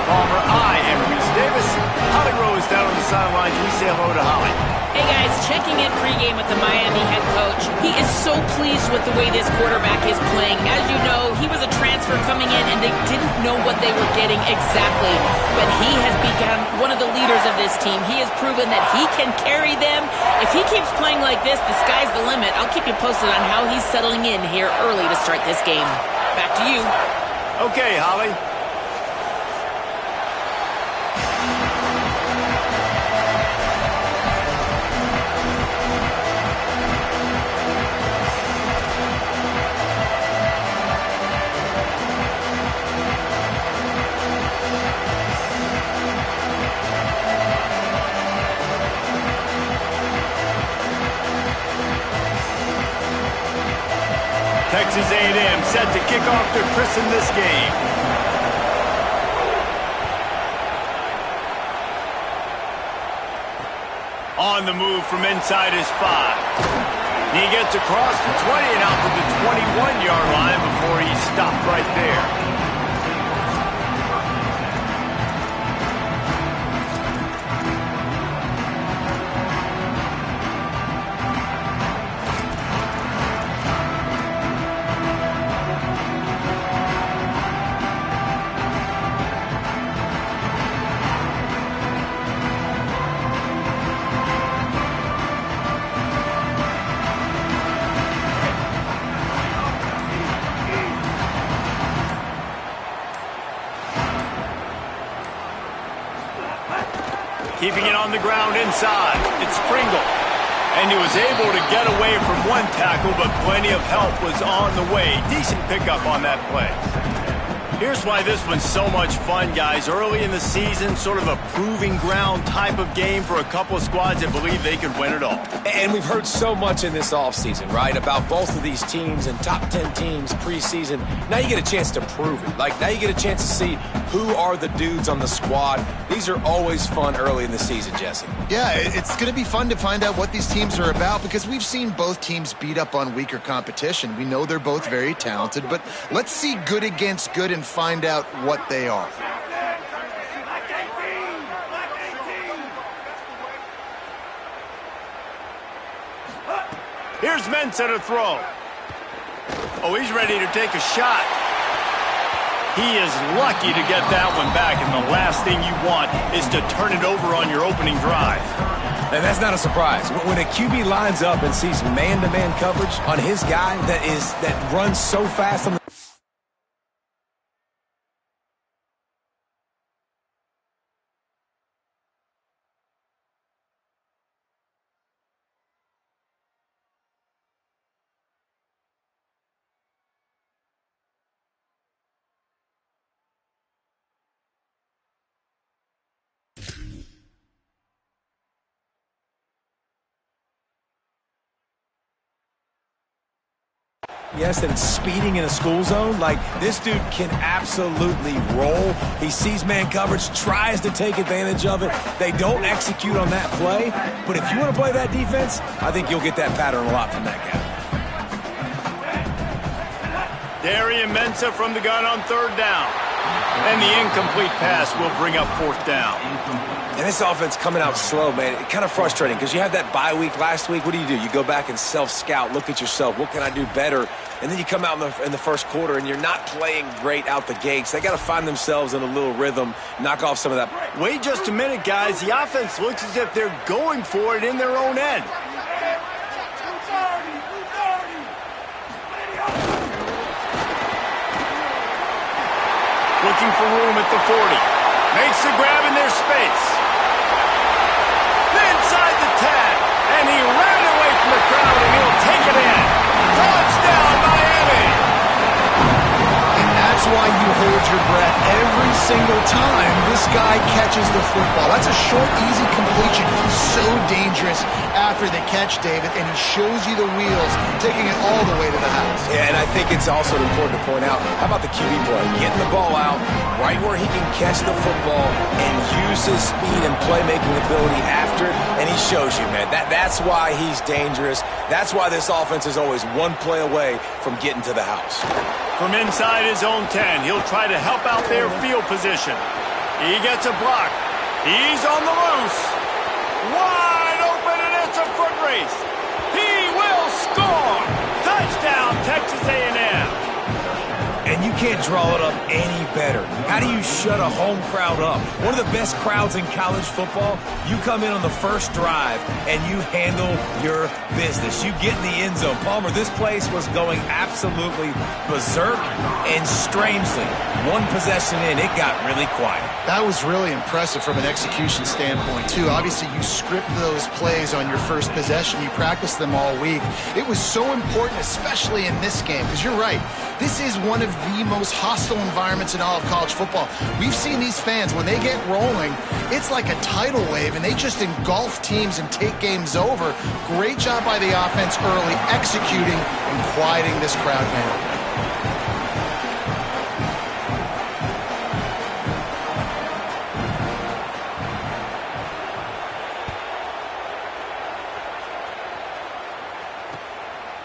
Palmer. I am Reese Davis. Holly Rose down on the sidelines. We say hello to Holly. Hey guys, checking in pregame with the Miami head coach. He is so pleased with the way this quarterback is playing. As you know, he was a transfer coming in and they didn't know what they were getting exactly. But he has become one of the leaders of this team. He has proven that he can carry them. If he keeps playing like this, the sky's the limit. I'll keep you posted on how he's settling in here early to start this game. Back to you. Okay, Holly. Texas A&M set to kick off to christen this game. On the move from inside his 5. He gets across the 20 and out to the 21-yard line before he stopped right there. Keeping it on the ground inside. It's Pringle. And he was able to get away from one tackle, but plenty of help was on the way. Decent pickup on that play. Here's why this one's so much fun, guys. Early in the season, sort of a proving ground type of game for a couple of squads that believe they could win it all. And we've heard so much in this offseason, right, about both of these teams and top 10 teams preseason. Now you get a chance to prove it. Like, now you get a chance to see who are the dudes on the squad. These are always fun early in the season, Jesse. Yeah, it's going to be fun to find out what these teams are about because we've seen both teams beat up on weaker competition. We know they're both very talented, but let's see good against good and find out what they are. Here's Mensah to throw. Oh, he's ready to take a shot. He is lucky to get that one back, and the last thing you want is to turn it over on your opening drive. And that's not a surprise. When a QB lines up and sees man-to-man coverage on his guy that runs so fast on the yes, and speeding in a school zone. Like, this dude can absolutely roll. He sees man coverage, tries to take advantage of it. They don't execute on that play. But if you want to play that defense, I think you'll get that pattern a lot from that guy. Darian Mensah from the gun on third down. And the incomplete pass will bring up fourth down. And this offense coming out slow, man. It's kind of frustrating because you had that bye week last week. What do? You go back and self-scout, look at yourself. What can I do better? And then you come out in the first quarter and you're not playing great out the gates. They got to find themselves in a little rhythm, knock off some of that. Wait just a minute, guys. The offense looks as if they're going for it in their own end. Looking for room at the 40. Makes the grab in their space. Inside the 10. And he ran away from the crowd and he'll take it in. Touchdown, Miami! And that's why you hold your breath every single time this guy catches the football. That's a short, easy completion. He's so dangerous after the catch, David, and he shows you the wheels, taking it all the way to the house. Yeah, and I think it's also important to point out, how about the QB play? Getting the ball out right where he can catch the football and use his speed and playmaking ability after it, and he shows you, man. That's why he's dangerous. That's why this offense is always one play away from getting to the house. From inside his own 10, he'll try to help out their field position. He gets a block. He's on the loose. Wide open, and it's a foot race. He will score. Touchdown, Texas A&M. And you can't draw it up any better. How do you shut a home crowd up? One of the best crowds in college football, you come in on the first drive and you handle your business. You get in the end zone. Palmer, this place was going absolutely berserk, and strangely, one possession in, it got really quiet. That was really impressive from an execution standpoint, too. Obviously, you script those plays on your first possession. You practice them all week. It was so important, especially in this game, because you're right. This is one of the most hostile environments in all of college football. We've seen these fans, when they get rolling, it's like a tidal wave, and they just engulf teams and take games over. Great job by the offense early, executing and quieting this crowd down.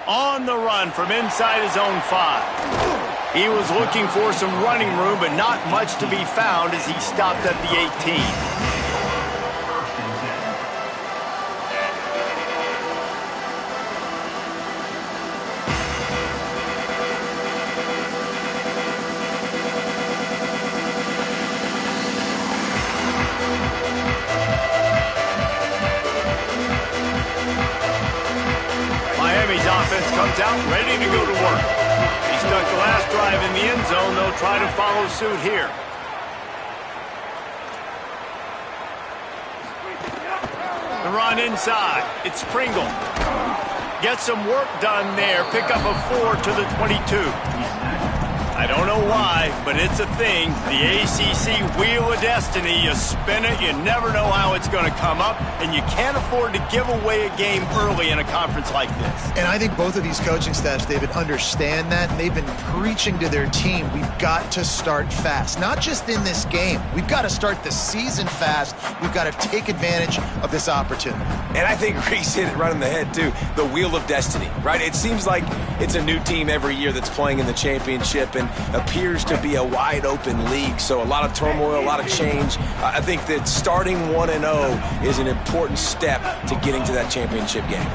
On the run from inside his own 5. He was looking for some running room, but not much to be found as he stopped at the 18. Offense comes out ready to go to work. He stuck the last drive in the end zone. They'll try to follow suit here. The run inside. It's Pringle. Get some work done there. Pick up a 4 to the 22. I don't know why, but it's a thing. The ACC Wheel of Destiny. You spin it, you never know how it's going to come up, and you can't afford to give away a game early in a conference like this. And I think both of these coaching staffs, David, understand that, and they've been preaching to their team, we've got to start fast. Not just in this game. We've got to start the season fast. We've got to take advantage of this opportunity. And I think Reese hit it right on the head, too. The Wheel of Destiny, right? It seems like it's a new team every year that's playing in the championship and appears to be a wide-open league. So a lot of turmoil, a lot of change. I think that starting 1-0 is an important step to getting to that championship game.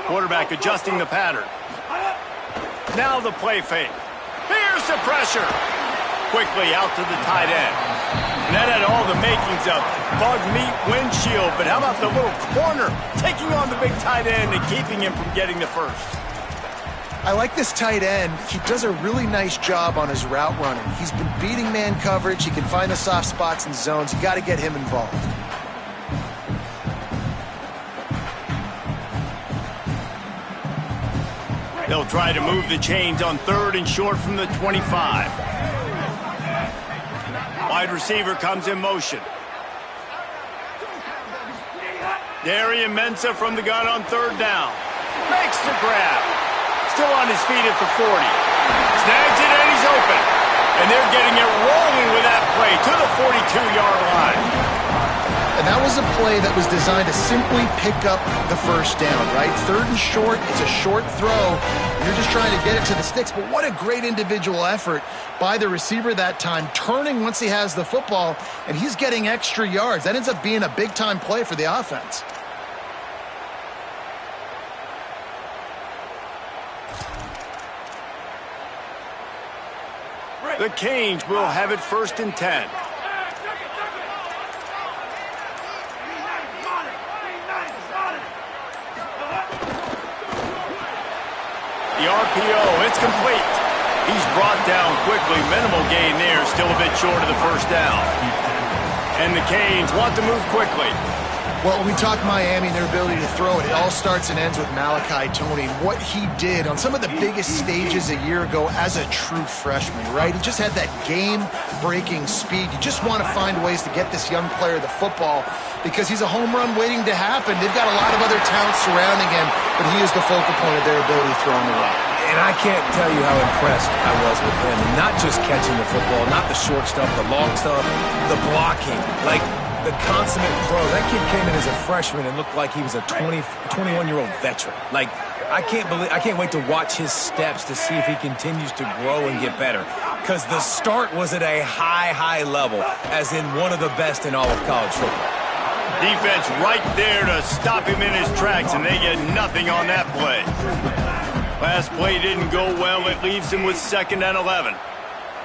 Quarterback adjusting the pattern. Now the play fake. Here's the pressure. Quickly out to the tight end. And that had all the makings of bug meat windshield. But how about the little corner taking on the big tight end and keeping him from getting the first? I like this tight end. He does a really nice job on his route running. He's been beating man coverage. He can find the soft spots and zones. You got to get him involved. They'll try to move the chains on 3rd and short from the 25. Wide receiver comes in motion. Darian Mensah from the gun on 3rd down. Makes the grab. Still on his feet at the 40. Snags it and he's open. And they're getting it rolling with that play to the 42-yard line. And that was a play that was designed to simply pick up the first down, right? 3rd and short, it's a short throw. You're just trying to get it to the sticks. But what a great individual effort by the receiver that time, turning once he has the football, and he's getting extra yards. That ends up being a big-time play for the offense. The Canes will have it 1st and 10. The RPO, it's complete. He's brought down quickly. Minimal gain there, still a bit short of the first down. And the Canes want to move quickly. Well, when we talk Miami and their ability to throw it, it all starts and ends with Malachi Tony. What he did on some of the biggest stages a year ago as a true freshman, right? He just had that game-breaking speed. You just want to find ways to get this young player the football because he's a home run waiting to happen. They've got a lot of other talent surrounding him, but he is the focal point of their ability to throw on the rock. And I can't tell you how impressed I was with him. Not just catching the football, not the short stuff, the long stuff, the blocking. Like, the consummate pro. That kid came in as a freshman and looked like he was a 21-year-old veteran. Like, I can't wait to watch his steps to see if he continues to grow and get better. Because the start was at a high level, as in one of the best in all of college football. Defense right there to stop him in his tracks, and they get nothing on that play. Last play didn't go well. It leaves him with 2nd and 11.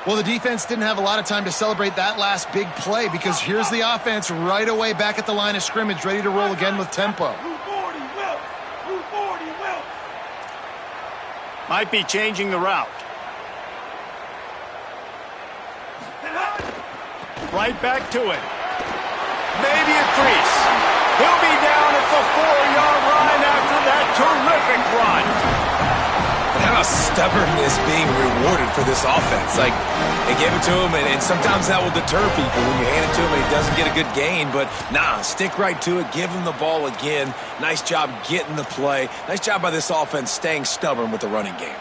Well, the defense didn't have a lot of time to celebrate that last big play because here's the offense right away back at the line of scrimmage, ready to roll again with tempo. Might be changing the route. Right back to it. Maybe a crease. He'll be down at the 4-yard line after that terrific run. But how about stubbornness being rewarded for this offense? Like, they gave it to him, and sometimes that will deter people when you hand it to him and he doesn't get a good gain. But, nah, stick right to it. Give him the ball again. Nice job getting the play. Nice job by this offense staying stubborn with the running game.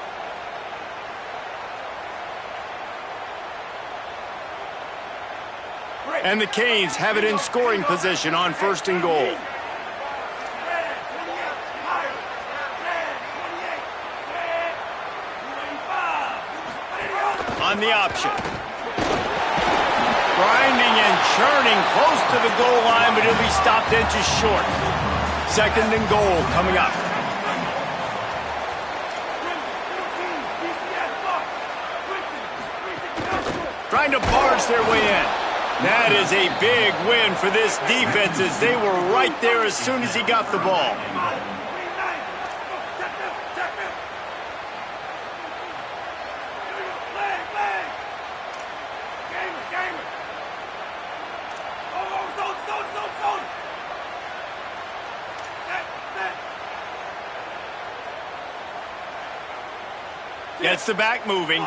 And the Canes have it in scoring position on 1st and goal. On the option. Grinding and churning close to the goal line, but he'll be stopped inches short. 2nd and goal coming up. Trying to barge their way in. That is a big win for this defense as they were right there as soon as he got the ball. Gets the back moving.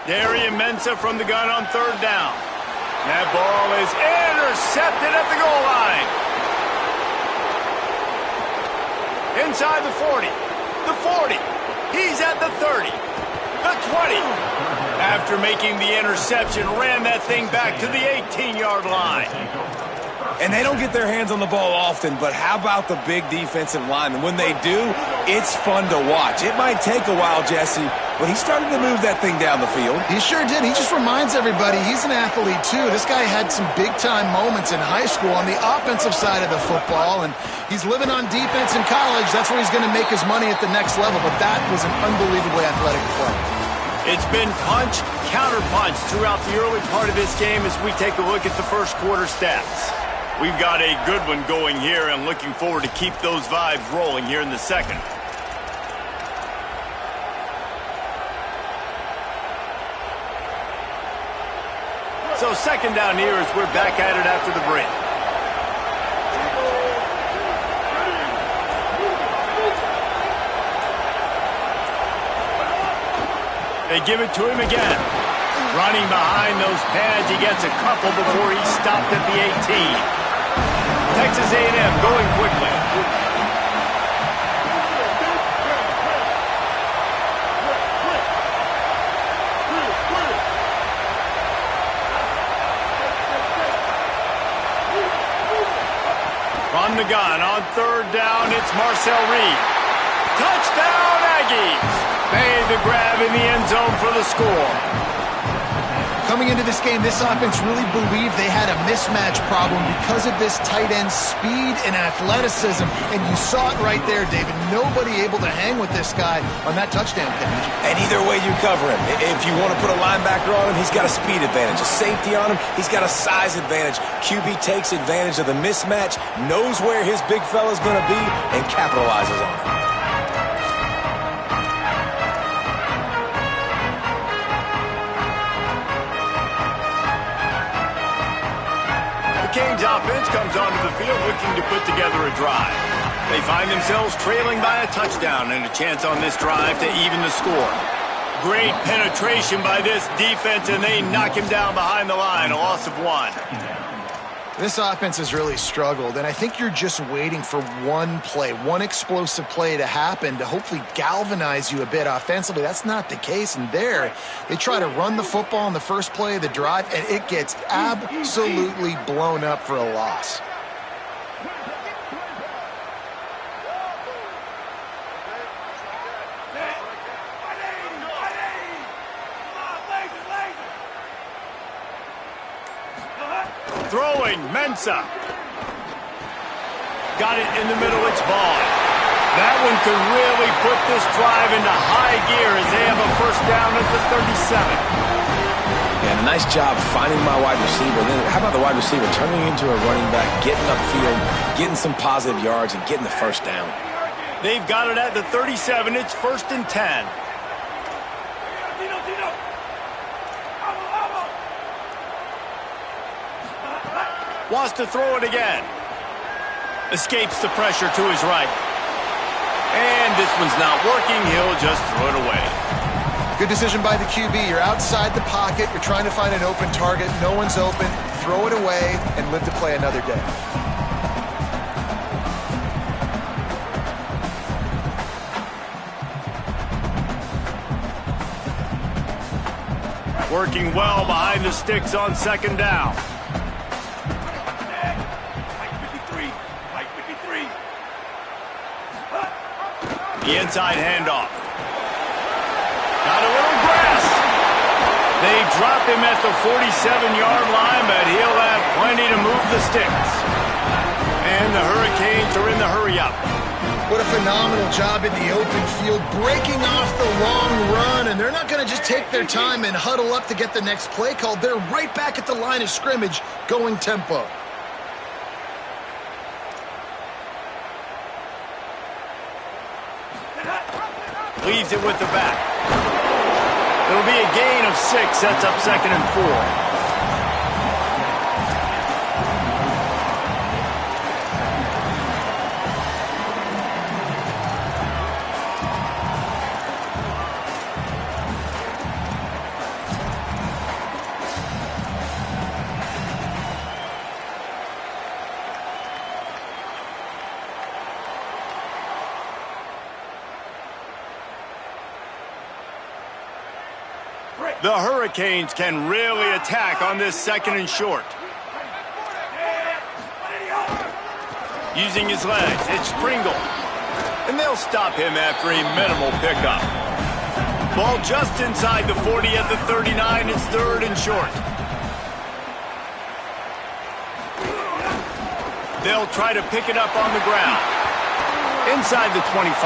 Darian Mensah from the gun on 3rd down. That ball is intercepted at the goal line. Inside the 40. The 40. He's at the 30. The 20. After making the interception, ran that thing back to the 18-yard line. And they don't get their hands on the ball often, but how about the big defensive linemen? When they do, it's fun to watch. It might take a while, Jesse, but he started to move that thing down the field. He sure did. He just reminds everybody he's an athlete, too. This guy had some big-time moments in high school on the offensive side of the football, and he's living on defense in college. That's where he's going to make his money at the next level, but that was an unbelievably athletic play. It's been punch, counter-punch throughout the early part of this game as we take a look at the first quarter stats. We've got a good one going here and looking forward to keep those vibes rolling here in the second. So 2nd down here as we're back at it after the break. They give it to him again. Running behind those pads, he gets a couple before he's stopped at the 18. Texas A&M going quickly. From the gun on 3rd down, it's Marcel Reed. Touchdown Aggies! Made the grab in the end zone for the score. Coming into this game, this offense really believed they had a mismatch problem because of this tight end speed and athleticism. And you saw it right there, David. Nobody able to hang with this guy on that touchdown catch. And either way you cover him. If you want to put a linebacker on him, he's got a speed advantage. A safety on him, he's got a size advantage. QB takes advantage of the mismatch, knows where his big fella's going to be, and capitalizes on it. Canes offense comes onto the field looking to put together a drive. They find themselves trailing by a touchdown and a chance on this drive to even the score. Great penetration by this defense, and they knock him down behind the line, a loss of 1. This offense has really struggled, and I think you're just waiting for one play, one explosive play to happen to hopefully galvanize you a bit offensively. That's not the case, and there, they try to run the football in the first play of the drive, and it gets absolutely blown up for a loss. Throwing, Mensah. Got it in the middle, it's Vaughn. That one could really put this drive into high gear as they have a first down at the 37. And a nice job finding my wide receiver. Then how about the wide receiver turning into a running back, getting upfield, getting some positive yards, and getting the first down. They've got it at the 37. It's 1st and 10. Wants to throw it again. Escapes the pressure to his right. And this one's not working. He'll just throw it away. Good decision by the QB. You're outside the pocket. You're trying to find an open target. No one's open. Throw it away and live to play another day. Working well behind the sticks on 2nd down. The inside handoff. Got a little grass. They drop him at the 47-yard line, but he'll have plenty to move the sticks. And the Hurricanes are in the hurry-up. What a phenomenal job in the open field, breaking off the long run, and they're not going to just take their time and huddle up to get the next play called. They're right back at the line of scrimmage, going tempo. Leaves it with the back. It'll be a gain of 6. Sets up 2nd and 4. The Hurricanes can really attack on this 2nd and short. Using his legs, it's Pringle. And they'll stop him after a minimal pickup. Ball just inside the 40 at the 39. It's 3rd and short. They'll try to pick it up on the ground. Inside the 25.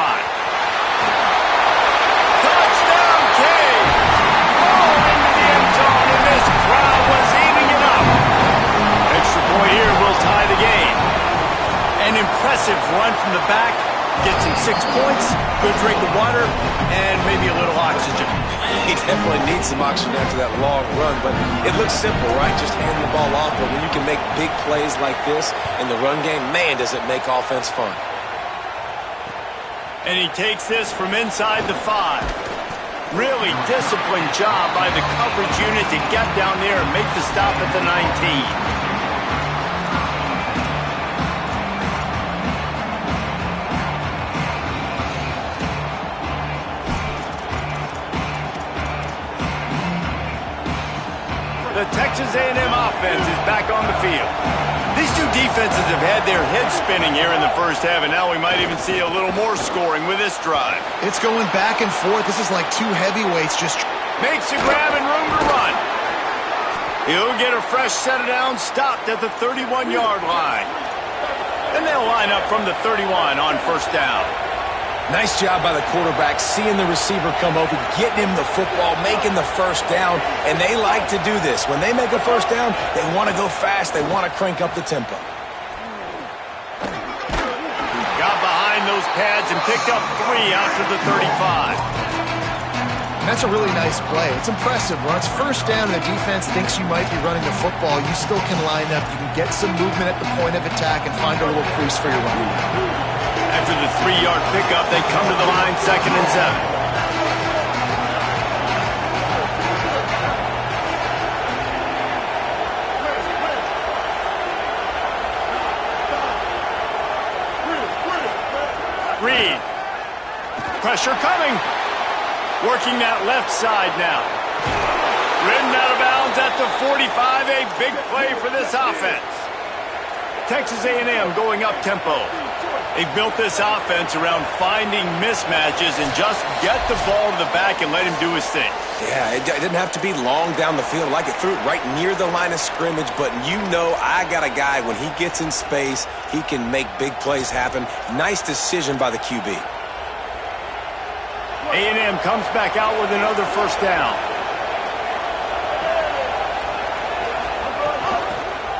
Touchdown, Canes! Into the end zone, and this crowd was eating it up. Extra point here will tie the game. An impressive run from the back. Gets him 6 points, good drink of water, and maybe a little oxygen. He definitely needs some oxygen after that long run, but it looks simple, right? Just hand the ball off, but when you can make big plays like this in the run game, man, does it make offense fun. And he takes this from inside the 5. Really disciplined job by the coverage unit to get down there and make the stop at the 19. The Texas A&M offense is back on the field. These two defenses have had their heads spinning here in the first half, and now we might even see a little more scoring with this drive. It's going back and forth. This is like two heavyweights just... Makes a grab and room to run. He'll get a fresh set of downs, stopped at the 31-yard line. And they'll line up from the 31 on 1st down. Nice job by the quarterback, seeing the receiver come open, getting him the football, making the first down, and they like to do this. When they make a first down, they want to go fast, they want to crank up the tempo. Got behind those pads and picked up 3 after the 35. That's a really nice play. It's impressive. When it's 1st down and the defense thinks you might be running the football, you still can line up. You can get some movement at the point of attack and find a little crease for your run. After the 3-yard pickup, they come to the line 2nd and 7. lead. Pressure coming. Working that left side now. Ridden out of bounds at the 45. A big play for this offense. Texas A&M going up tempo. They've built this offense around finding mismatches and just get the ball to the back and let him do his thing. Yeah, it didn't have to be long down the field. Like it threw it right near the line of scrimmage, but you know I got a guy, when he gets in space, he can make big plays happen. Nice decision by the QB. A&M comes back out with another first down.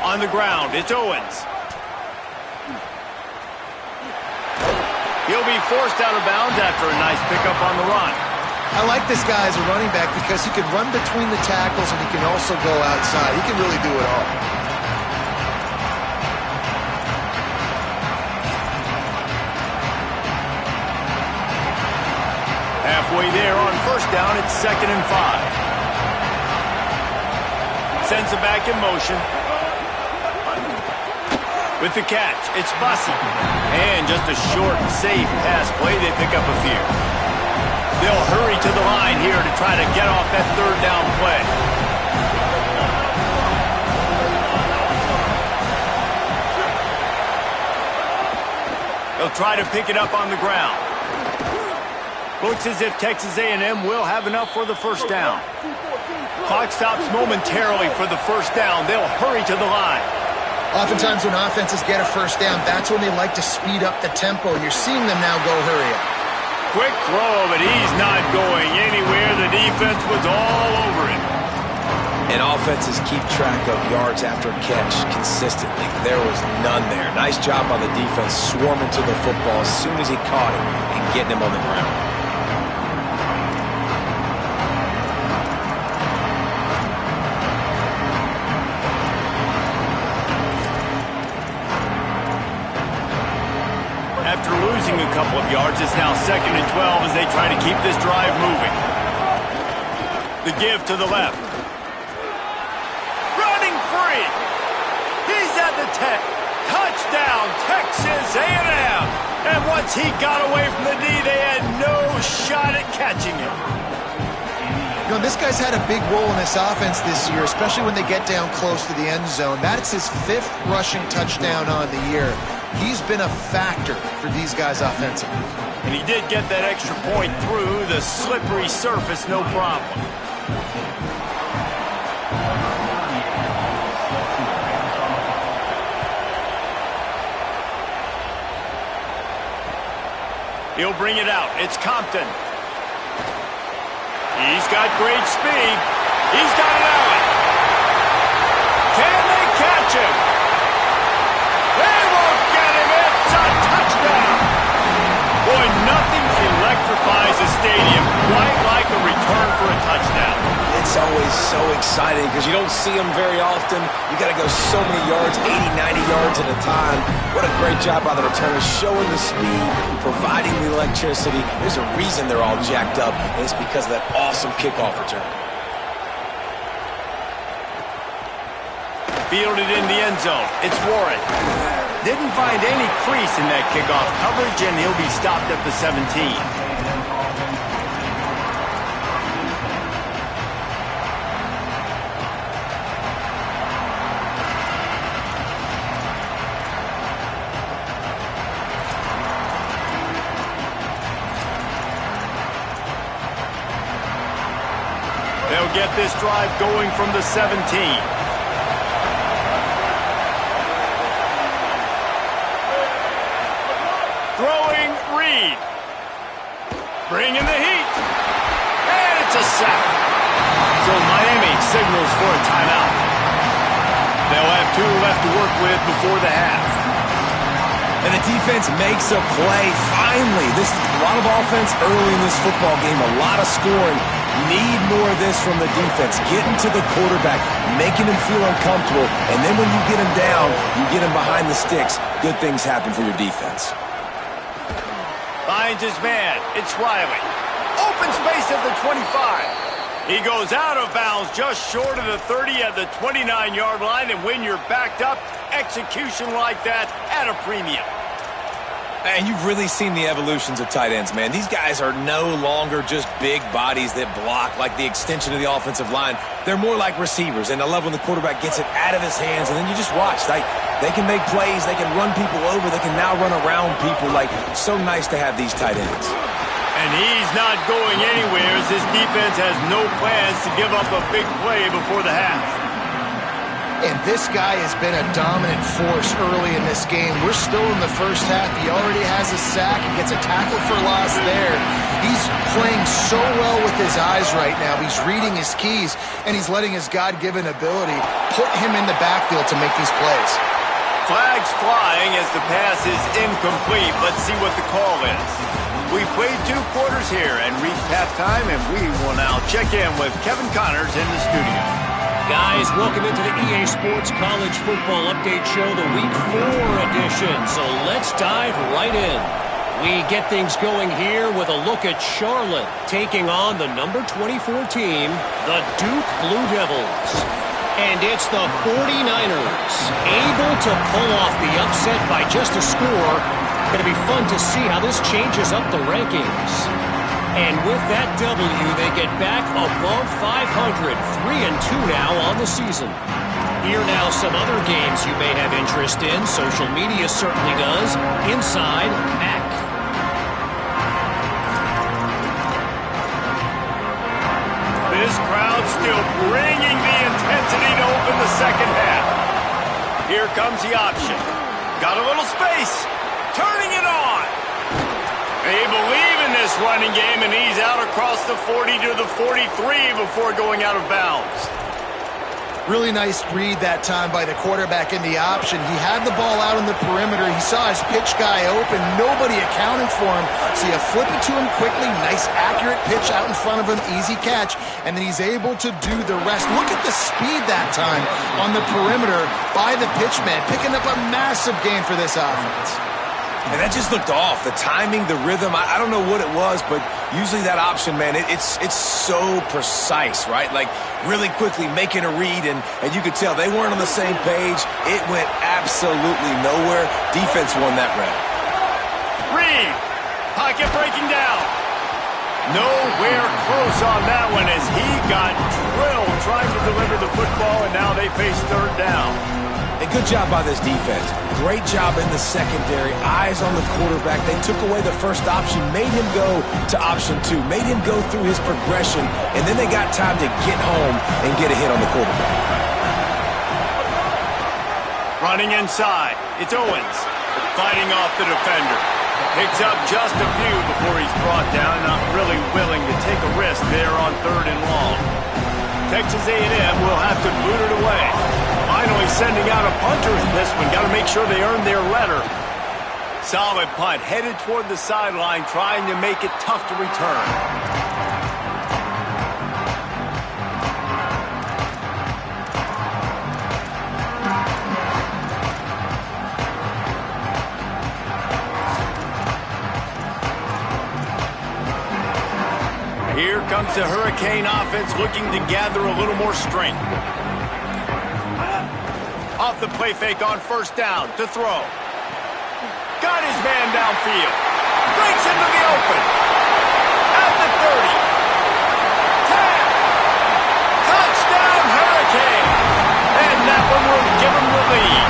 On the ground, it's Owens. He'll be forced out of bounds after a nice pickup on the run. I like this guy as a running back because he can run between the tackles and he can also go outside. He can really do it all. Halfway there on first down, it's 2nd and 5. Sends it back in motion. With the catch, it's Bussey. And just a short, safe pass play, they pick up a few. They'll hurry to the line here to try to get off that 3rd down play. They'll try to pick it up on the ground. Looks as if Texas A&M will have enough for the first down. Clock stops momentarily for the first down. They'll hurry to the line. Oftentimes when offenses get a first down, that's when they like to speed up the tempo. You're seeing them now go hurry up. Quick throw, but he's not going anywhere. The defense was all over him. And offenses keep track of yards after catch consistently. There was none there. Nice job by the defense swarming to the football as soon as he caught it and getting him on the ground. After losing a couple of yards, it's now 2nd and 12 as they try to keep this drive moving. The give to the left. Running free. He's at the 10. Touchdown, Texas A&M. And once he got away from the D, they had no shot at catching him. You know, this guy's had a big role in this offense this year, especially when they get down close to the end zone. That's his 5th rushing touchdown on the year. He's been a factor for these guys offensively. And he did get that extra point through the slippery surface, no problem. He'll bring it out. It's Compton. He's got great speed. He's got it out. Can they catch him? They won't get him. It's a touchdown. Boy, nothing electrifies a stadium quite like a return for a touchdown. It's always so exciting because you don't see them very often. You got to go so many yards, 80, 90 yards at a time. What a great job by the returners, showing the speed, providing the electricity. There's a reason they're all jacked up, and it's because of that awesome kickoff return. Fielded in the end zone. It's Warren. Didn't find any crease in that kickoff coverage, and he'll be stopped at the 17. They'll get this drive going from the 17. Throwing Reed. Bringing the heat. And it's a sack. So Miami signals for a timeout. They'll have 2 left to work with before the half. And the defense makes a play. Finally, this is a lot of offense early in this football game, a lot of scoring. Need more of this from the defense. Getting to the quarterback, making him feel uncomfortable, and then when you get him down, you get him behind the sticks. Good things happen for your defense. Finds his man. It's Riley. Open space at the 25. He goes out of bounds just short of the 30 at the 29-yard line, and when you're backed up, execution like that at a premium. And you've really seen the evolutions of tight ends, man. These guys are no longer just big bodies that block like the extension of the offensive line. They're more like receivers, and I love when the quarterback gets it out of his hands, and then you just watch. Like, they can make plays, they can run people over, they can now run around people. Like, so nice to have these tight ends. And he's not going anywhere as this defense has no plans to give up a big play before the half. And this guy has been a dominant force early in this game. We're still in the first half. He already has a sack and gets a tackle for loss there. He's playing so well with his eyes right now. He's reading his keys, and he's letting his God-given ability put him in the backfield to make these plays. Flags flying as the pass is incomplete. Let's see what the call is. We played 2 quarters here and reached halftime, and we will now check in with Kevin Connors in the studio. Guys, welcome into the EA Sports College Football Update Show, the Week 4 edition. So let's dive right in. We get things going here with a look at Charlotte taking on the number 24 team, the Duke Blue Devils. And it's the 49ers able to pull off the upset by just a score. Going to be fun to see how this changes up the rankings. And with that W, they get back above 500, 3-2 now on the season. Here now some other games you may have interest in. Social media certainly does. Inside Mac. This crowd still bringing the intensity to open the second half. Here comes the option. Got a little space. Turning it on. They believe in this running game, and he's out across the 40 to the 43 before going out of bounds. Really nice read that time by the quarterback in the option. He had the ball out in the perimeter. He saw his pitch guy open. Nobody accounting for him. So you flip it to him quickly. Nice, accurate pitch out in front of him. Easy catch. And then he's able to do the rest. Look at the speed that time on the perimeter by the pitch man. Picking up a massive gain for this offense. And that just looked off. The timing, the rhythm, I don't know what it was, but usually that option, man, it's so precise, right? Like, really quickly making a read, and you could tell they weren't on the same page. It went absolutely nowhere. Defense won that round. Reed, pocket breaking down. Nowhere close on that one as he got drilled trying to deliver the football, and now they face third down. A good job by this defense. Great job in the secondary. Eyes on the quarterback. They took away the first option, made him go to option 2, made him go through his progression, and then they got time to get home and get a hit on the quarterback. Running inside. It's Owens fighting off the defender. Picks up just a few before he's brought down, not really willing to take a risk there on 3rd and long. Texas A&M will have to boot it away. Finally sending out a punter in this one. Got to make sure they earn their letter. Solid punt, headed toward the sideline, trying to make it tough to return. Here comes the Hurricane offense looking to gather a little more strength. Off the play fake on 1st down to throw. Got his man downfield. Breaks into the open. At the 30. 10. Touchdown Hurricane. And that one will give him the lead.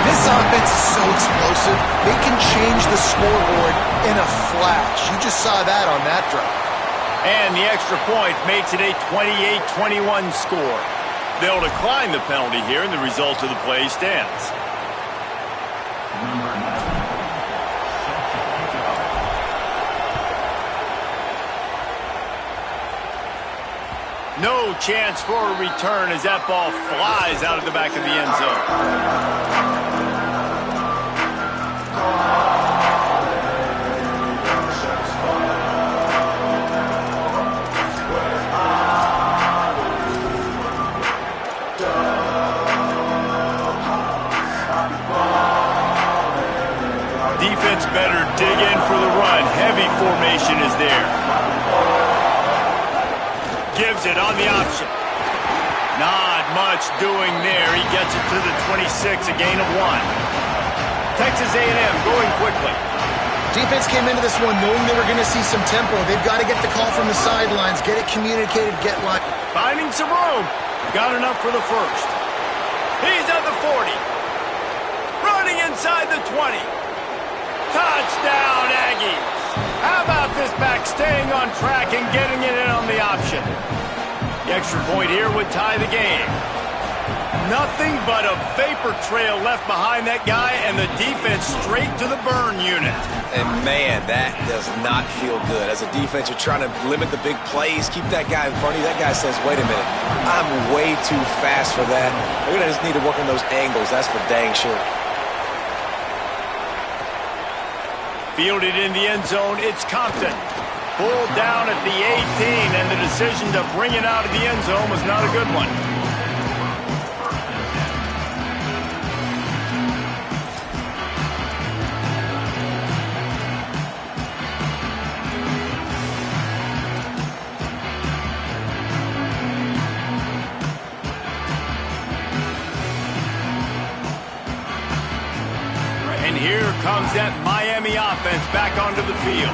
This offense is so explosive, they can change the scoreboard in a flash. You just saw that on that drive. And the extra point makes it a 28-21 score. They'll decline the penalty here, and the result of the play stands. No chance for a return as that ball flies out of the back of the end zone. Defense better dig in for the run. Heavy formation is there. Gives it on the option. Not much doing there. He gets it to the 26, a gain of 1. Texas A&M going quickly. Defense came into this one knowing they were going to see some tempo. They've got to get the call from the sidelines, get it communicated, get lucky. Finding some room. Got enough for the first. He's at the 40. Running inside the 20. Touchdown, Aggies. How about this back staying on track and getting it in on the option? The extra point here would tie the game. Nothing but a vapor trail left behind that guy, and the defense straight to the burn unit. And, man, that does not feel good. As a defense, you're trying to limit the big plays, keep that guy in front of you. That guy says, wait a minute, I'm way too fast for that. We're going to just need to work on those angles. That's for dang sure. Fielded in the end zone, it's Compton. Pulled down at the 18, and the decision to bring it out of the end zone was not a good one. And here comes that Miami offense back onto the field.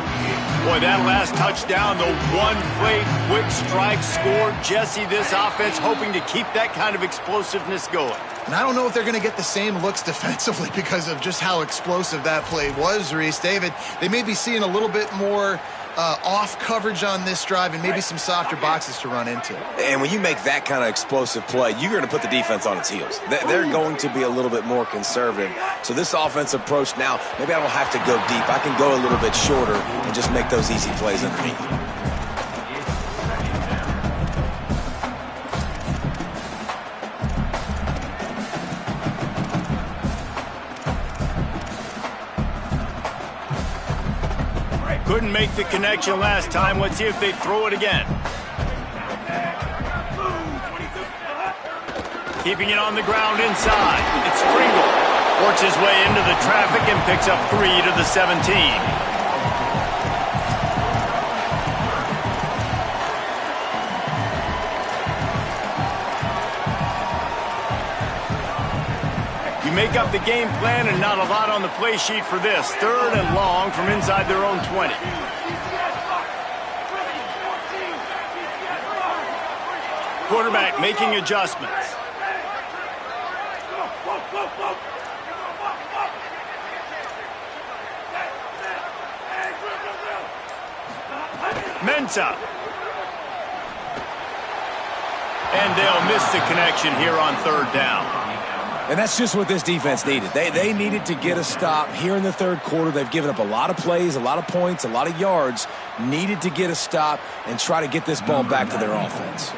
Boy, that last touchdown, the one-play quick strike score. Jesse, this offense hoping to keep that kind of explosiveness going. And I don't know if they're going to get the same looks defensively because of just how explosive that play was, Reese. David, they may be seeing a little bit more off coverage on this drive and maybe some softer boxes to run into. And when you make that kind of explosive play, you're going to put the defense on its heels. They're going to be a little bit more conservative. So this offensive approach now, maybe I don't have to go deep. I can go a little bit shorter and just make those easy plays underneath. Couldn't make the connection last time. Let's see if they throw it again. Keeping it on the ground inside. It's Pringle. Works his way into the traffic and picks up 3 to the 17. You make up the game plan and not a lot on the play sheet for this. 3rd and long from inside their own 20. Quarterback making adjustments. Mensah. And they'll miss the connection here on 3rd down. And that's just what this defense needed. They needed to get a stop here in the 3rd quarter. They've given up a lot of plays, a lot of points, a lot of yards. Needed to get a stop and try to get this ball back to their offense.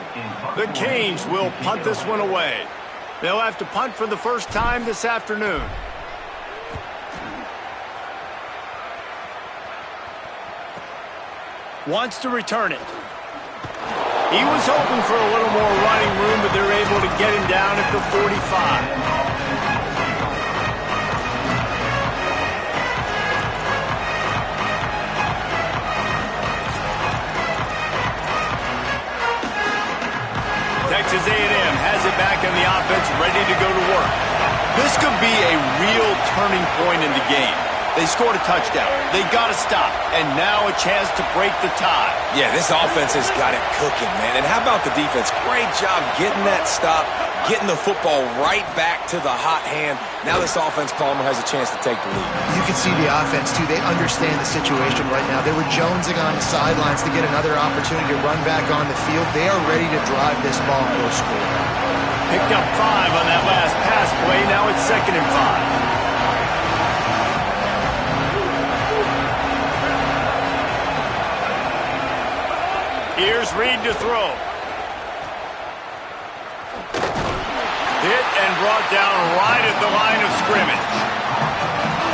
The Canes will punt this one away. They'll have to punt for the first time this afternoon. Wants to return it. He was hoping for a little more running room, but they're able to get him down at the 45. Texas A&M has it back on the offense, ready to go to work. This could be a real turning point in the game. They scored a touchdown. They got to stop. And now a chance to break the tie. Yeah, this offense has got it cooking, man. And how about the defense? Great job getting that stop, getting the football right back to the hot hand. Now this offense, Palmer, has a chance to take the lead. You can see the offense, too. They understand the situation right now. They were jonesing on the sidelines to get another opportunity to run back on the field. They are ready to drive this ball or score. Picked up 5 on that last pass play. Now it's 2nd and 5. Here's Reed to throw. Hit and brought down right at the line of scrimmage.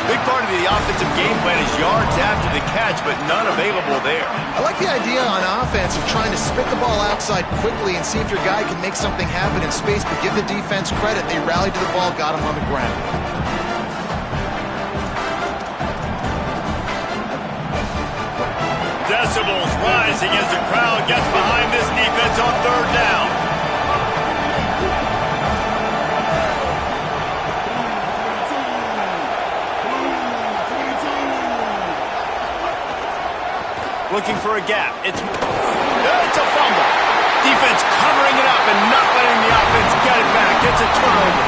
Big part of the offensive game plan is yards after the catch, but none available there. I like the idea on offense of trying to spit the ball outside quickly and see if your guy can make something happen in space, but give the defense credit. They rallied to the ball, got him on the ground. Decibels rising as the crowd gets behind this defense on 3rd down. Looking for a gap. It's a fumble. Defense covering it up and not letting the offense get it back. It's a turnover.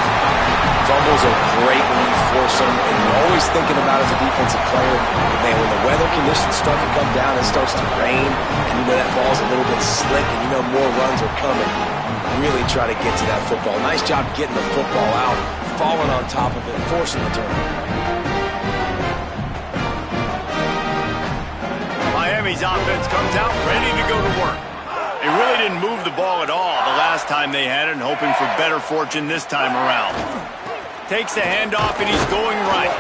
Fumbles are great when you force them, and you're always thinking about as a defensive player, but man, when the weather conditions start to come down, it starts to rain, and you know that ball's a little bit slick, and you know more runs are coming. Really try to get to that football. Nice job getting the football out, falling on top of it, forcing the turnover. Miami's offense comes out ready to go to work. They really didn't move the ball at all the last time they had it, and hoping for better fortune this time around. Takes the handoff, and he's going right.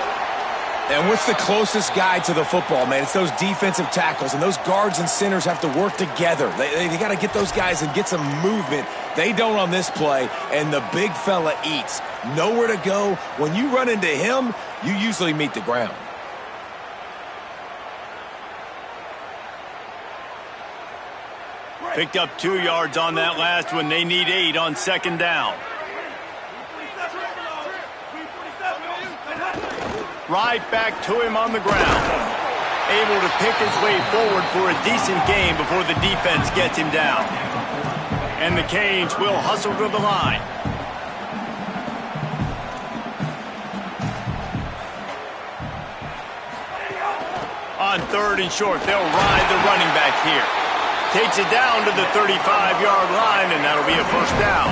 And what's the closest guy to the football, man? It's those defensive tackles, and those guards and centers have to work together. They got to get those guys and get some movement. They don't on this play, and the big fella eats. Nowhere to go. When you run into him, you usually meet the ground. Picked up 2 yards on that last one. They need 8 on second down. Right back to him on the ground. Able to pick his way forward for a decent gain before the defense gets him down. And the Canes will hustle to the line. On 3rd and short, they'll ride the running back here. Takes it down to the 35-yard line, and that'll be a first down.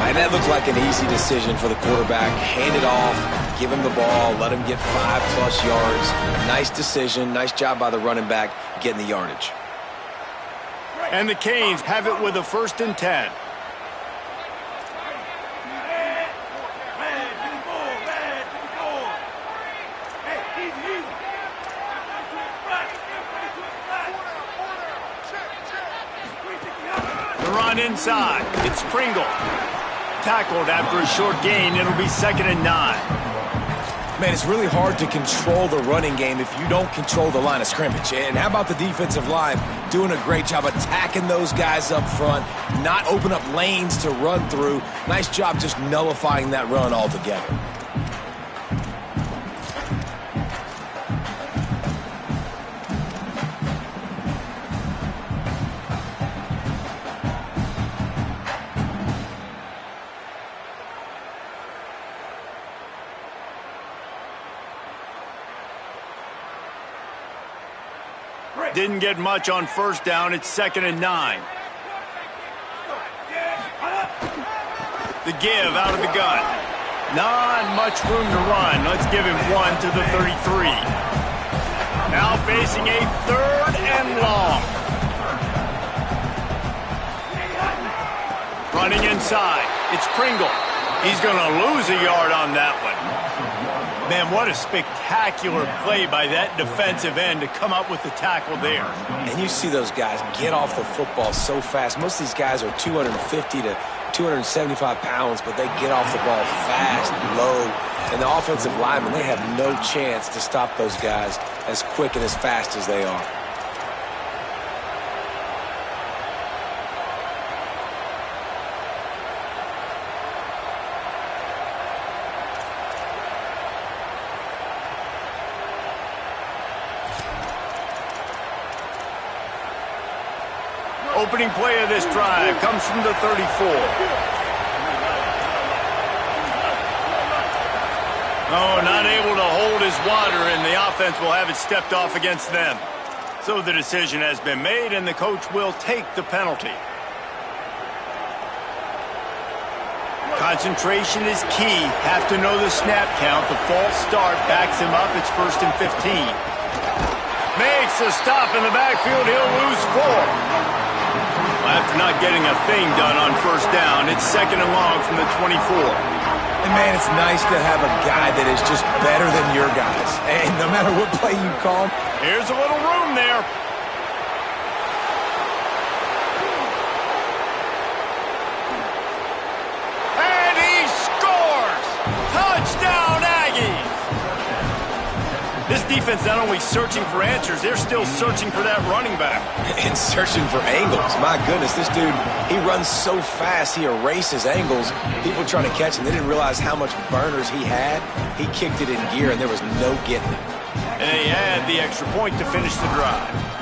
And that looked like an easy decision for the quarterback. Hand it off, give him the ball, let him get 5+ yards. Nice decision, nice job by the running back getting the yardage. And the Canes have it with a 1st and 10. The run inside. It's Pringle. Tackled after a short gain. It'll be 2nd and 9. Man, it's really hard to control the running game if you don't control the line of scrimmage. And how about the defensive line doing a great job attacking those guys up front, not open up lanes to run through. Nice job just nullifying that run altogether. Didn't get much on 1st down. It's 2nd and 9. The give out of the gun. Not much room to run. Let's give him 1 to the 33. Now facing a 3rd and long. Running inside. It's Pringle. He's going to lose a yard on that one. Man, what a spectacular play by that defensive end to come up with the tackle there. And you see those guys get off the football so fast. Most of these guys are 250 to 275 pounds, but they get off the ball fast, low. And the offensive linemen, they have no chance to stop those guys as quick and as fast as they are. Opening play of this drive comes from the 34. Oh, not able to hold his water, and the offense will have it stepped off against them. So the decision has been made, and the coach will take the penalty. Concentration is key. Have to know the snap count. The false start backs him up. It's 1st and 15. Makes a stop in the backfield. He'll lose 4. After not getting a thing done on 1st down, it's 2nd and long from the 24. And, man, it's nice to have a guy that is just better than your guys. And no matter what play you call, here's a little room there. And he scores! Touchdown, Aggies! This defense not only searching for answers, they're still searching for that running back. And searching for angles. My goodness, this dude, he runs so fast, he erases angles. People trying to catch him, they didn't realize how much burners he had. He kicked it in gear, and there was no getting it. And they add the extra point to finish the drive.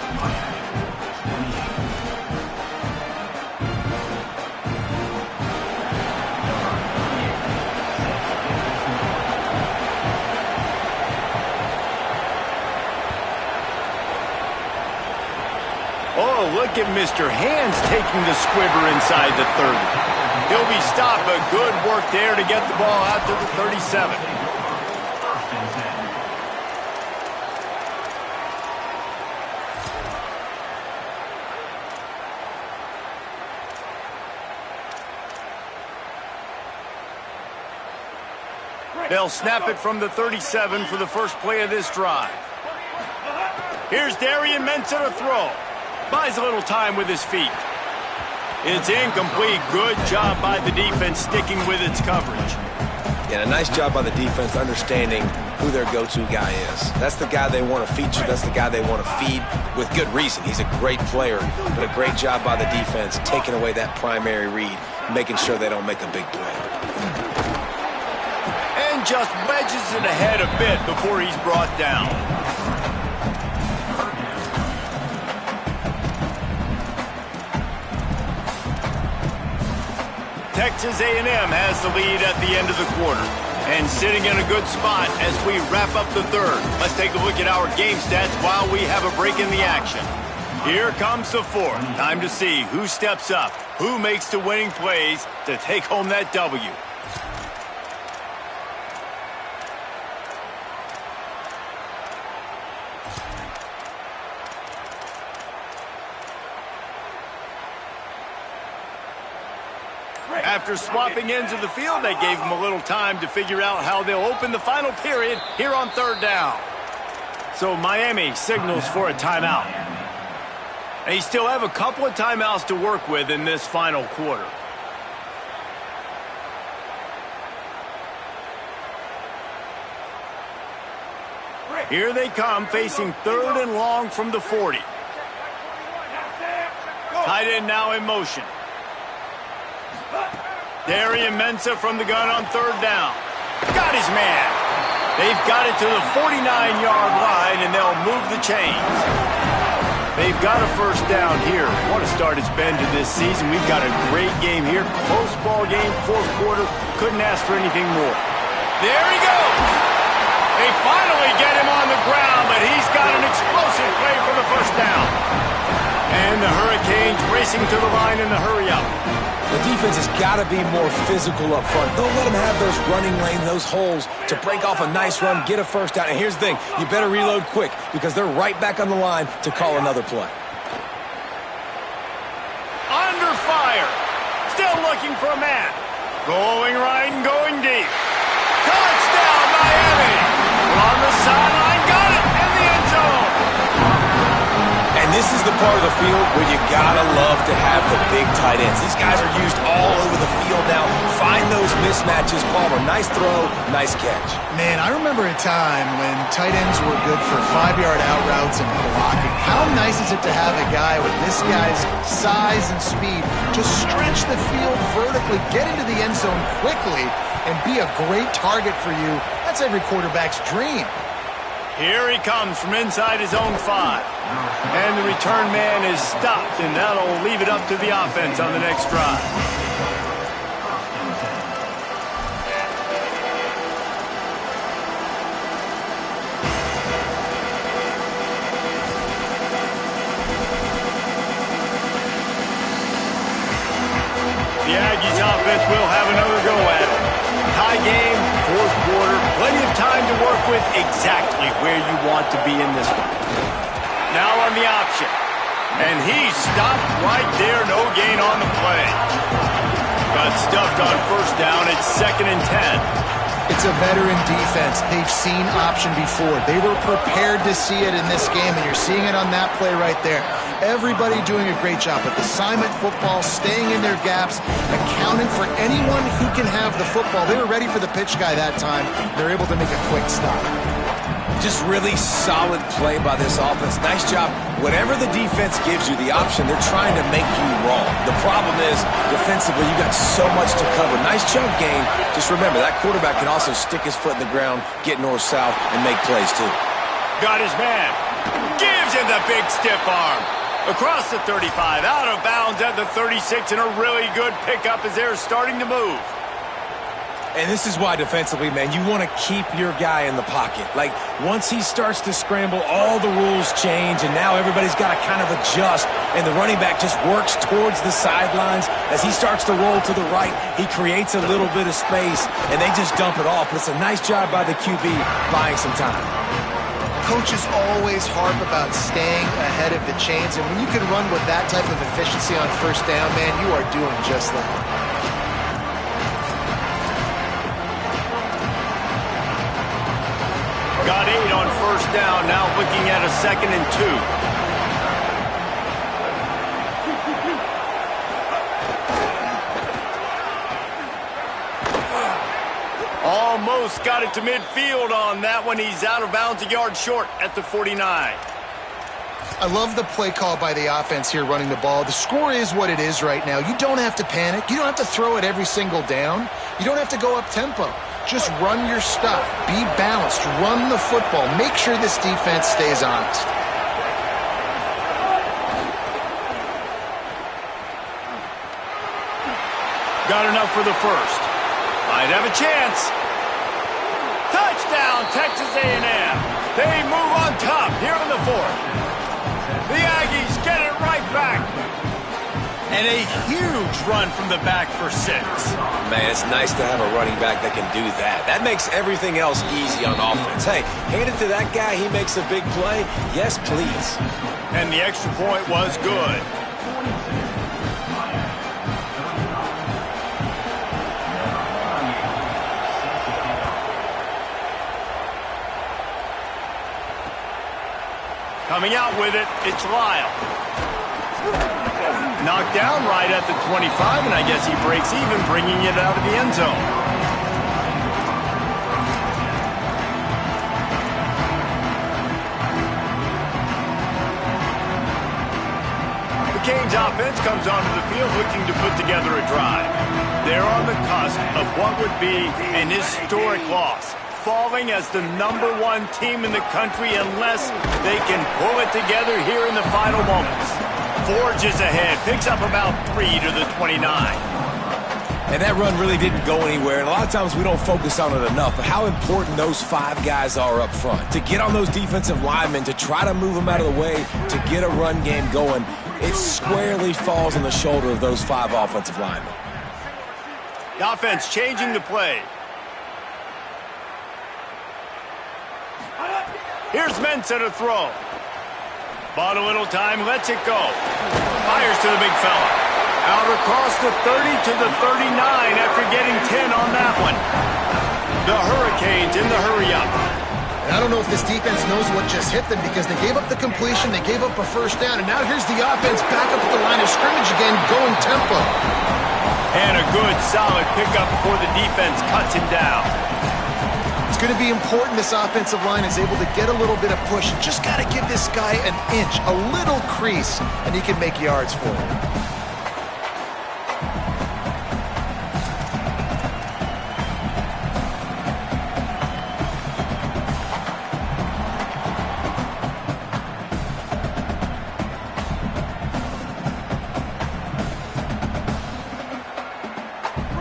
Oh, look at Mr. Hands taking the squibber inside the 30. He'll be stopped, but good work there to get the ball out to the 37. They'll snap it from the 37 for the first play of this drive. Here's Darian Mensah to throw. Buys a little time with his feet. It's incomplete. Good job by the defense sticking with its coverage. Yeah, a nice job by the defense understanding who their go-to guy is. That's the guy they want to feature. That's the guy they want to feed with good reason. He's a great player, but a great job by the defense taking away that primary read, making sure they don't make a big play. And just wedges it ahead a bit before he's brought down. Texas A&M has the lead at the end of the quarter and sitting in a good spot as we wrap up the third. Let's take a look at our game stats while we have a break in the action. Here comes the fourth. Time to see who steps up, who makes the winning plays to take home that W. After swapping ends of the field, they gave them a little time to figure out how they'll open the final period here on third down. So Miami signals for a timeout. They still have a couple of timeouts to work with in this final quarter. Here they come, facing third and long from the 40. Tight end now in motion. Darian Mensah from the gun on third down. Got his man. They've got it to the 49-yard line, and they'll move the chains. They've got a first down here. What a start it's been to this season. We've got a great game here. Close ball game, fourth quarter. Couldn't ask for anything more. There he goes. They finally get him on the ground, but he's got an explosive play for the first down. And the Hurricanes racing to the line in the hurry-up. The defense has got to be more physical up front. Don't let them have those running lanes, those holes to break off a nice run, get a first down. And here's the thing, you better reload quick because they're right back on the line to call another play. Under fire. Still looking for a man. Going right and going deep. Touchdown, Miami. On the sideline, got it in the end zone. And this is the part of the field where you gotta love to have the big tight ends. These guys are used all over the field now. Find those mismatches. Palmer, nice throw, nice catch. Man, I remember a time when tight ends were good for 5-yard out routes and blocking. How nice is it to have a guy with this guy's size and speed to stretch the field vertically, get into the end zone quickly, and be a great target for you? That's every quarterback's dream. Here he comes from inside his own 5. And the return man is stopped, and that'll leave it up to the offense on the next drive. The Aggies offense will have another go at it. Tie game, fourth quarter, plenty of time to work with, exactly where you want to be in this one. Now on the option. And he's stopped right there, no gain on the play. Got stuffed on first down, it's 2nd and 10. It's a veteran defense. They've seen option before. They were prepared to see it in this game, and you're seeing it on that play right there. Everybody doing a great job with assignment football, staying in their gaps, accounting for anyone who can have the football. They were ready for the pitch guy that time. They're able to make a quick stop. Just really solid play by this offense. Nice job. Whatever the defense gives you the option, they're trying to make you wrong. The problem is, defensively, you got so much to cover. Nice chunk gain. Just remember, that quarterback can also stick his foot in the ground, get north-south, and make plays too. Got his man. Gives him the big stiff arm. Across the 35, out of bounds at the 36, and a really good pickup as they're starting to move. And this is why defensively, man, you want to keep your guy in the pocket. Like, once he starts to scramble, all the rules change, and now everybody's got to kind of adjust, and the running back just works towards the sidelines. As he starts to roll to the right, he creates a little bit of space, and they just dump it off. But it's a nice job by the QB buying some time. Coaches always harp about staying ahead of the chains, and when you can run with that type of efficiency on first down, man, you are doing just that. Got 8 on first down, now looking at a 2nd and 2. Almost got it to midfield on that one. He's out of bounds, a yard short at the 49. I love the play call by the offense here running the ball. The score is what it is right now. You don't have to panic. You don't have to throw it every single down. You don't have to go up tempo. Just run your stuff. Be balanced. Run the football. Make sure this defense stays honest. Got enough for the first. Might have a chance. Touchdown, Texas A&M. They move on top here in the 4th. The Aggies get it right back. And a huge run from the back for 6. Man, it's nice to have a running back that can do that. That makes everything else easy on offense. Hey, hand it to that guy. He makes a big play. Yes, please. And the extra point was good. Coming out with it, it's Lyle. Knocked down right at the 25, and I guess he breaks even, bringing it out of the end zone. The Canes offense comes onto the field looking to put together a drive. They're on the cusp of what would be an historic loss, falling as the #1 team in the country unless they can pull it together here in the final moments. Forges ahead, picks up about 3 to the 29. And that run really didn't go anywhere, and a lot of times we don't focus on it enough, but how important those 5 guys are up front. To get on those defensive linemen, to try to move them out of the way, to get a run game going, it squarely falls on the shoulder of those 5 offensive linemen. The offense changing the play. Here's Mensah to throw. Bought a little time, lets it go. Fires to the big fella. Out across the 30 to the 39 after getting 10 on that one. The Hurricanes in the hurry-up. And I don't know if this defense knows what just hit them because they gave up the completion, they gave up a first down, and now here's the offense back up at the line of scrimmage again, going tempo. And a good, solid pickup before the defense cuts him down. It's going to be important this offensive line is able to get a little bit of push. Just got to give this guy an inch, a little crease, and he can make yards for it.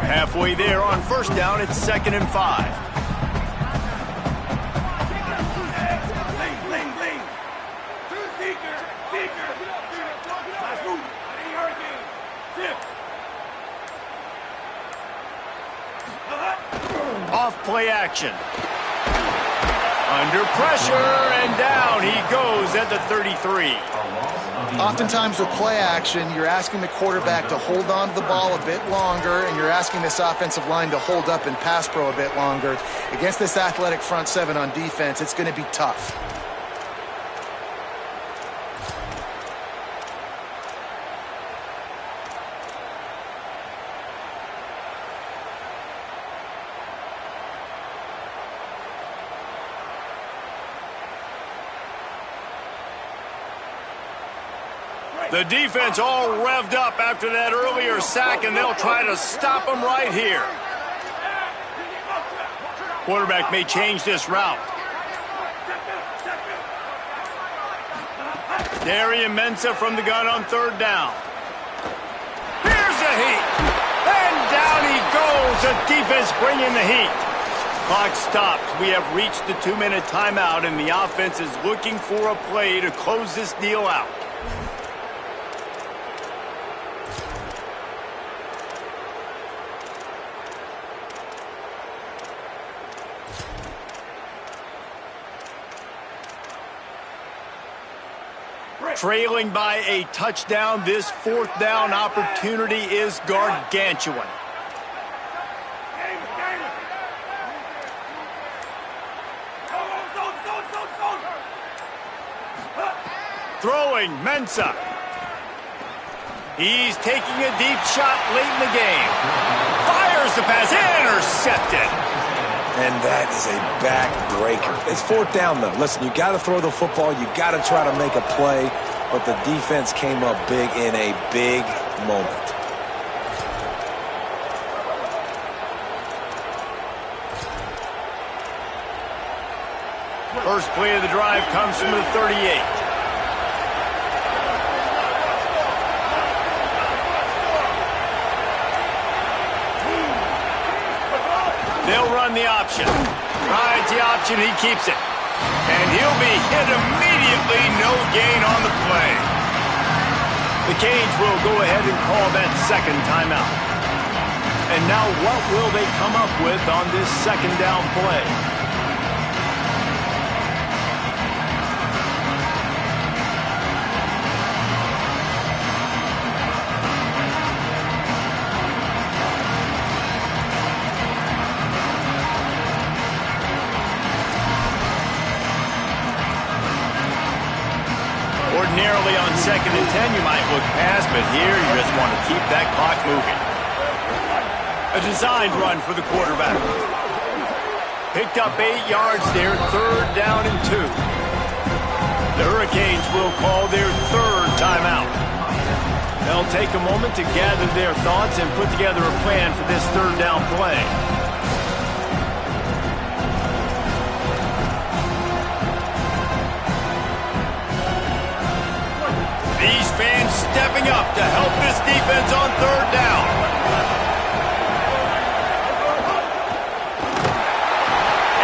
Halfway there on first down, it's 2nd and 5. Off play action. Under pressure, and down he goes at the 33. Oftentimes with play action, you're asking the quarterback to hold on to the ball a bit longer, and you're asking this offensive line to hold up in pass pro a bit longer. Against this athletic front 7 on defense, it's going to be tough. The defense all revved up after that earlier sack, and they'll try to stop them right here. Quarterback may change this route. Darian Mensah from the gun on third down. Here's the heat. And down he goes. The defense bringing the heat. Clock stops. We have reached the 2-minute timeout, and the offense is looking for a play to close this deal out. Trailing by a touchdown, this fourth down opportunity is gargantuan. Throwing, Mensah. He's taking a deep shot late in the game. Fires the pass, intercepted. And that is a backbreaker. It's fourth down, though. Listen, you got to throw the football. You got to try to make a play. But the defense came up big in a big moment. First play of the drive comes from the 38. They'll run the option. Rides the option, he keeps it. And he'll be hit immediately, no gain on the play. The Canes will go ahead and call that second timeout. And now what will they come up with on this second down play? Ordinarily on 2nd and 10, you might look past, but here you just want to keep that clock moving. A designed run for the quarterback. Picked up 8 yards there, third down and 2. The Hurricanes will call their third timeout. They'll take a moment to gather their thoughts and put together a plan for this third down play. These fans stepping up to help this defense on third down.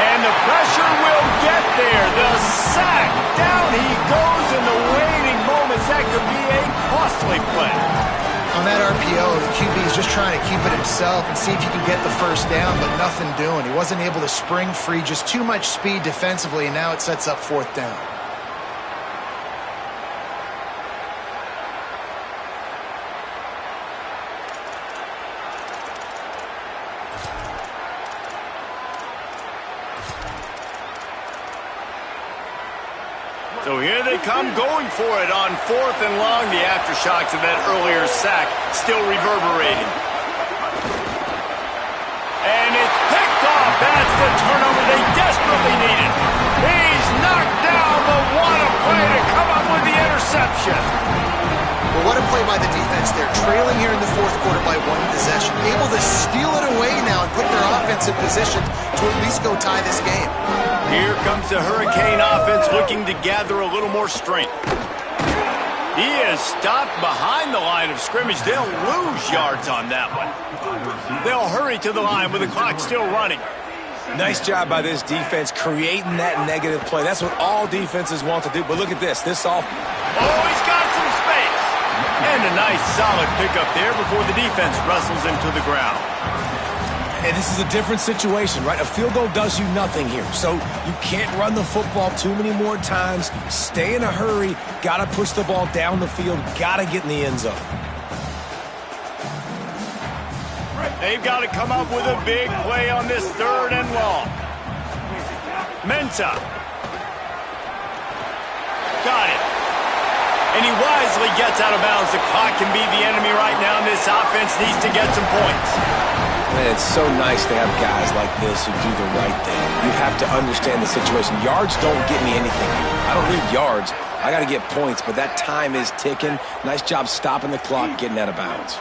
And the pressure will get there. The sack. Down he goes in the waiting moments. That could be a costly play. On that RPO, the QB is just trying to keep it himself and see if he can get the first down, but nothing doing. He wasn't able to spring free. Just too much speed defensively, and now it sets up fourth down. So here they come going for it on 4th and long. The aftershocks of that earlier sack still reverberating. And it's picked off. That's the turnover they desperately needed. He's knocked down, but what a play to come up with the interception. Well, what a play by the defense there. Trailing here in the fourth quarter by 1 possession. Able to steal it away now and put their offense in position to at least go tie this game. Here comes the Hurricane offense looking to gather a little more strength. He is stopped behind the line of scrimmage. They'll lose yards on that one. They'll hurry to the line with the clock still running. Nice job by this defense creating that negative play. That's what all defenses want to do. But look at this. This all... Oh, he's got some space. And a nice solid pickup there before the defense wrestles him to the ground. And this is a different situation, right? A field goal does you nothing here. So you can't run the football too many more times. Stay in a hurry. Got to push the ball down the field. Got to get in the end zone. They've got to come up with a big play on this third and long. Mensah. Got it. And he wisely gets out of bounds. The clock can be the enemy right now, and this offense needs to get some points. Man, it's so nice to have guys like this who do the right thing. You have to understand the situation. Yards don't get me anything. I don't need yards. I got to get points, but that time is ticking. Nice job stopping the clock, getting out of bounds.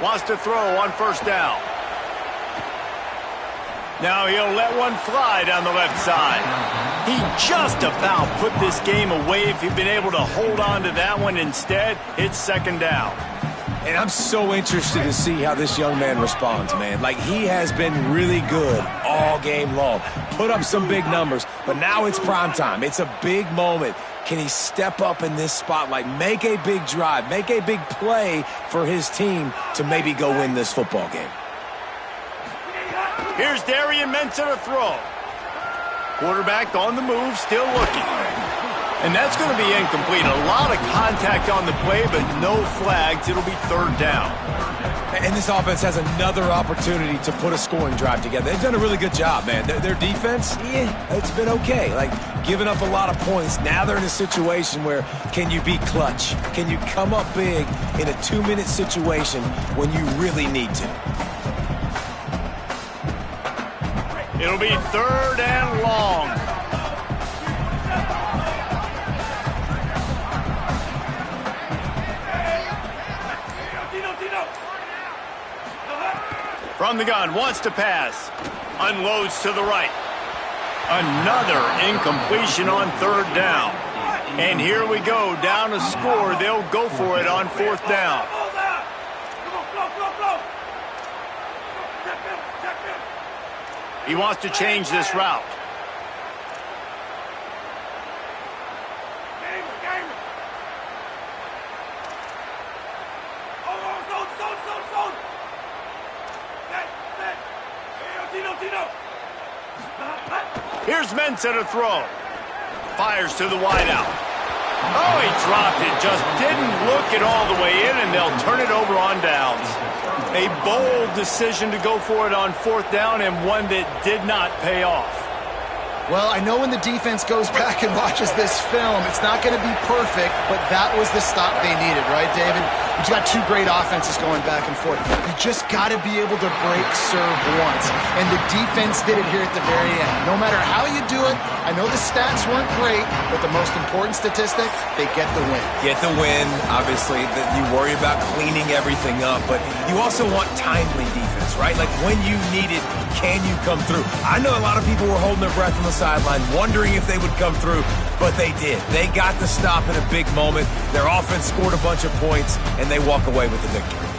Wants to throw on first down. Now he'll let one fly down the left side. He just about put this game away if he'd been able to hold on to that one. Instead, it's second down. And I'm so interested to see how this young man responds, man. Like, he has been really good all game long. Put up some big numbers, but now it's prime time. It's a big moment. Can he step up in this spotlight, make a big drive, make a big play for his team to maybe go win this football game? Here's Darian Mensah to throw. Quarterback on the move, still looking. And that's going to be incomplete. A lot of contact on the play, but no flags. It'll be third down. And this offense has another opportunity to put a scoring drive together. They've done a really good job, man. Their defense, it's been okay. Like, giving up a lot of points. Now they're in a situation where can you be clutch? Can you come up big in a 2-minute situation when you really need to? It'll be third and long. From the gun, wants to pass. Unloads to the right. Another incompletion on third down. And here we go, down a score. They'll go for it on fourth down. He wants to change this route. Here's Mensah to throw. Fires to the wideout. Oh, he dropped it. Just didn't look it all the way in, and they'll turn it over on downs. A bold decision to go for it on fourth down, and one that did not pay off. Well, I know when the defense goes back and watches this film, it's not going to be perfect, but that was the stop they needed, right, David? You've got two great offenses going back and forth. You just got to be able to break serve once, and the defense did it here at the very end. No matter how you do it, I know the stats weren't great, but the most important statistic, they get the win. Get the win, obviously. You worry about cleaning everything up, but you also want timely defense, right? Like, when you need it, can you come through? I know a lot of people were holding their breath on the sideline, wondering if they would come through, but they did. They got the stop in a big moment. Their offense scored a bunch of points, and they walk away with the victory.